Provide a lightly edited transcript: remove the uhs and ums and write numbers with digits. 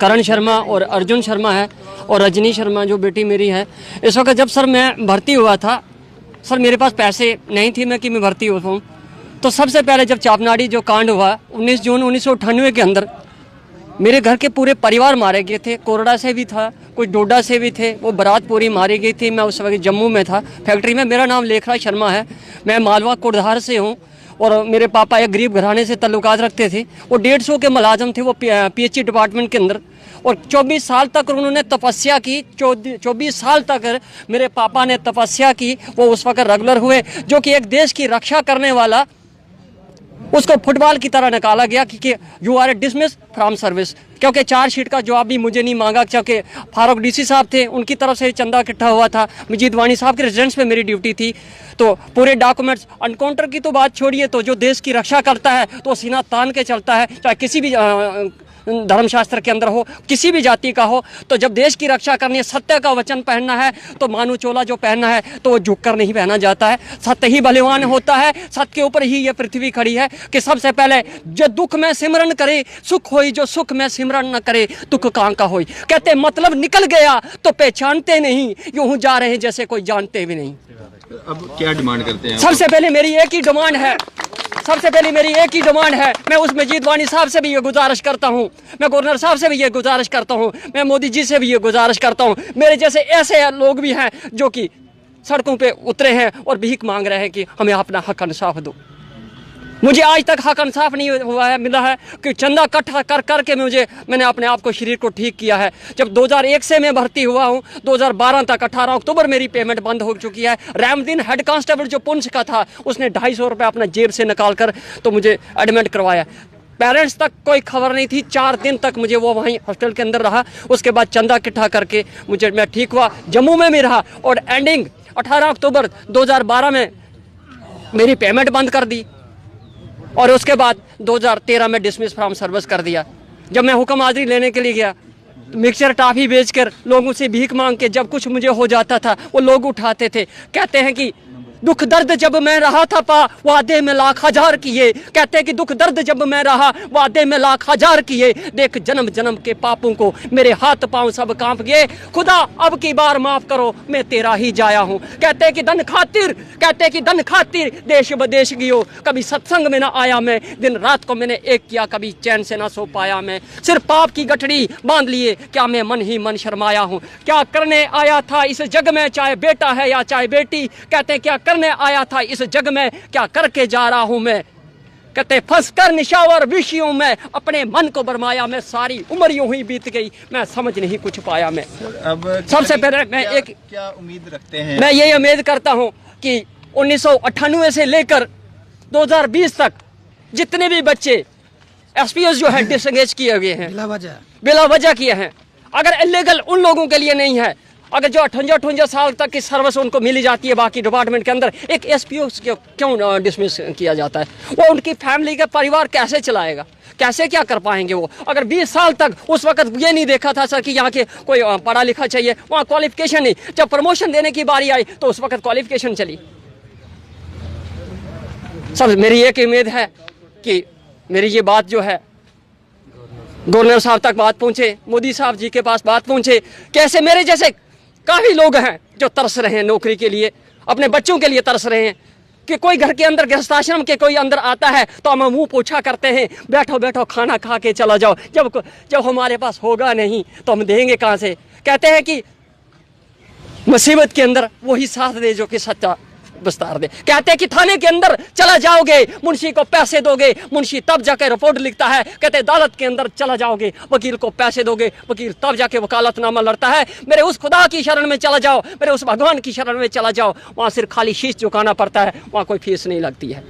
करण शर्मा और अर्जुन शर्मा है और रजनी शर्मा जो बेटी मेरी है। इस वक्त जब सर मैं भर्ती हुआ था सर, मेरे पास पैसे नहीं थे मैं कि मैं भर्ती हो पाऊँ। तो सबसे पहले जब चापनाड़ी जो कांड हुआ 19 जून 1998 के अंदर मेरे घर के पूरे परिवार मारे गए थे। कोरडा से भी था, कुछ डोडा से भी थे, वो बारात पूरी मारी गई थी। मैं उस वक्त जम्मू में था फैक्ट्री में। मेरा नाम लेखराज शर्मा है, मैं मालवा कोटधार से हूँ और मेरे पापा एक गरीब घराने से ताल्लुकात रखते थे। वो 150 के मुलाजम थे वो PHE डिपार्टमेंट के अंदर, और 24 साल तक उन्होंने तपस्या की। 24 साल तक मेरे पापा ने तपस्या की। वो उस वक्त रेगुलर हुए, जो कि एक देश की रक्षा करने वाला, उसको फुटबॉल की तरह निकाला गया कि you are dismissed from service. क्योंकि चार्जशीट का जवाब भी मुझे नहीं मांगा, क्योंकि फारूक DC साहब थे, उनकी तरफ से चंदा इकट्ठा हुआ था। मजीद वानी साहब के रेजिडेंस पे मेरी ड्यूटी थी। तो पूरे डॉक्यूमेंट्स, एनकाउंटर की तो बात छोड़िए, तो जो देश की रक्षा करता है तो सीना तान के चलता है, चाहे किसी भी धर्मशास्त्र के अंदर हो, किसी भी जाति का हो। तो जब देश की रक्षा करनी है, सत्य का वचन पहनना है, तो मानू चोला जो पहनना है तो वो झुककर नहीं पहना जाता है। सत्य ही बलवान होता है, सत्य के ऊपर ही ये पृथ्वी खड़ी है। कि सबसे पहले जो दुख में सिमरन करे सुख होई, जो सुख में सिमरन न करे दुख कहाँ का होई। कहते मतलब निकल गया तो पहचानते नहीं, यूं जा रहे हैं जैसे कोई जानते भी नहीं। अब क्या डिमांड करते हैं? सबसे पहले मेरी एक ही डिमांड है, मैं उस मजीद वानी साहब से भी ये गुजारिश करता हूँ, मैं गवर्नर साहब से भी ये गुजारिश करता हूँ, मैं मोदी जी से भी ये गुजारिश करता हूँ। मेरे जैसे ऐसे लोग भी हैं जो कि सड़कों पे उतरे हैं और भीख मांग रहे हैं कि हमें अपना हक इंसाफ दो। मुझे आज तक हक इंसाफ नहीं हुआ है, मिला है कि चंदा इकट्ठा कर करके मैंने अपने आप को, शरीर को ठीक किया है। जब 2001 से मैं भर्ती हुआ हूँ, 2012 तक 18 अक्टूबर मेरी पेमेंट बंद हो चुकी है। रहमदीन हेड कांस्टेबल जो पुंछ का था, उसने 250 रुपये अपना जेब से निकाल कर तो मुझे एडमिट करवाया। पेरेंट्स तक कोई खबर नहीं थी, 4 दिन तक मुझे वो वहीं हॉस्टल के अंदर रहा। उसके बाद चंदा इकट्ठा करके मैं ठीक हुआ, जम्मू में भी रहा, और एंडिंग 18 अक्टूबर 2012 में मेरी पेमेंट बंद कर दी, और उसके बाद 2013 में डिसमिस फ्रॉम सर्विस कर दिया। जब मैं हुक्म हाजिरी लेने के लिए गया तो मिक्सचर टाफी बेचकर लोगों से भीख मांग के जब कुछ मुझे हो जाता था वो लोग उठाते थे। कहते हैं कि दुख दर्द जब मैं रहा था पा वादे में लाख हजार किए। कहते हैं कि दुख दर्द जब मैं रहा वादे में लाख हजार किए। देख जन्म जन्म के पापों को मेरे हाथ पांव सब कांप गए। खुदा अब की बार माफ करो मैं तेरा ही जाया हूँ। कहते हैं कि धन खातिर देश बदेश गियो। कभी सत्संग में ना आया मैं, दिन रात को मैंने एक किया, कभी चैन से ना सो पाया मैं। सिर्फ पाप की गठड़ी बांध लिए, क्या मैं मन ही मन शर्माया हूँ। क्या करने आया था इस जग में, चाहे बेटा है या चाहे बेटी। कहते हैं क्या करने आया था इस जग में, क्या करके जा रहा हूं मैं। कहते फंस कर निशावर विषयों में अपने मन को बरमाया मैं। सारी उम्र यूं ही बीत गई, मैं समझ नहीं कुछ पाया मैं। अब सबसे पहले मैं क्या उम्मीद रखते हैं? मैं यही उम्मीद करता हूं कि 1998 से लेकर 2020 तक जितने भी बच्चे SPOs जो है डिसंगेज किए गए हैं, बिला वजह किए हैं, अगर इलीगल उन लोगों के लिए नहीं है, अगर जो 58 साल तक की सर्विस उनको मिली जाती है बाकी डिपार्टमेंट के अंदर, एक SPO क्यों डिसमिस किया जाता है? वो उनकी फैमिली का परिवार कैसे चलाएगा, कैसे क्या कर पाएंगे वो? अगर 20 साल तक उस वक्त ये नहीं देखा था सर कि यहाँ के कोई पढ़ा लिखा चाहिए, वहाँ क्वालिफिकेशन नहीं। जब प्रमोशन देने की बारी आई तो उस वक्त क्वालिफिकेशन चली। सब मेरी एक उम्मीद है कि मेरी ये बात जो है गवर्नर साहब तक बात पहुँचे, मोदी साहब जी के पास बात पहुँचे। कैसे मेरे जैसे काफ़ी लोग हैं जो तरस रहे हैं नौकरी के लिए, अपने बच्चों के लिए तरस रहे हैं। कि कोई घर के अंदर गृहस्थाश्रम के कोई अंदर आता है तो हम मुंह पोछा करते हैं, बैठो बैठो खाना खा के चला जाओ। जब हमारे पास होगा नहीं तो हम देंगे कहाँ से? कहते हैं कि मुसीबत के अंदर वही साथ दे जो कि सच्चा विस्तार दे। कहते हैं कि थाने के अंदर चला जाओगे, मुंशी को पैसे दोगे, मुंशी तब जाके रिपोर्ट लिखता है। कहते अदालत के अंदर चला जाओगे, वकील को पैसे दोगे, वकील तब जाके वकालतनामा लड़ता है। मेरे उस खुदा की शरण में चला जाओ, मेरे उस भगवान की शरण में चला जाओ, वहाँ सिर्फ खाली शीश झुकाना पड़ता है, वहाँ कोई फीस नहीं लगती है।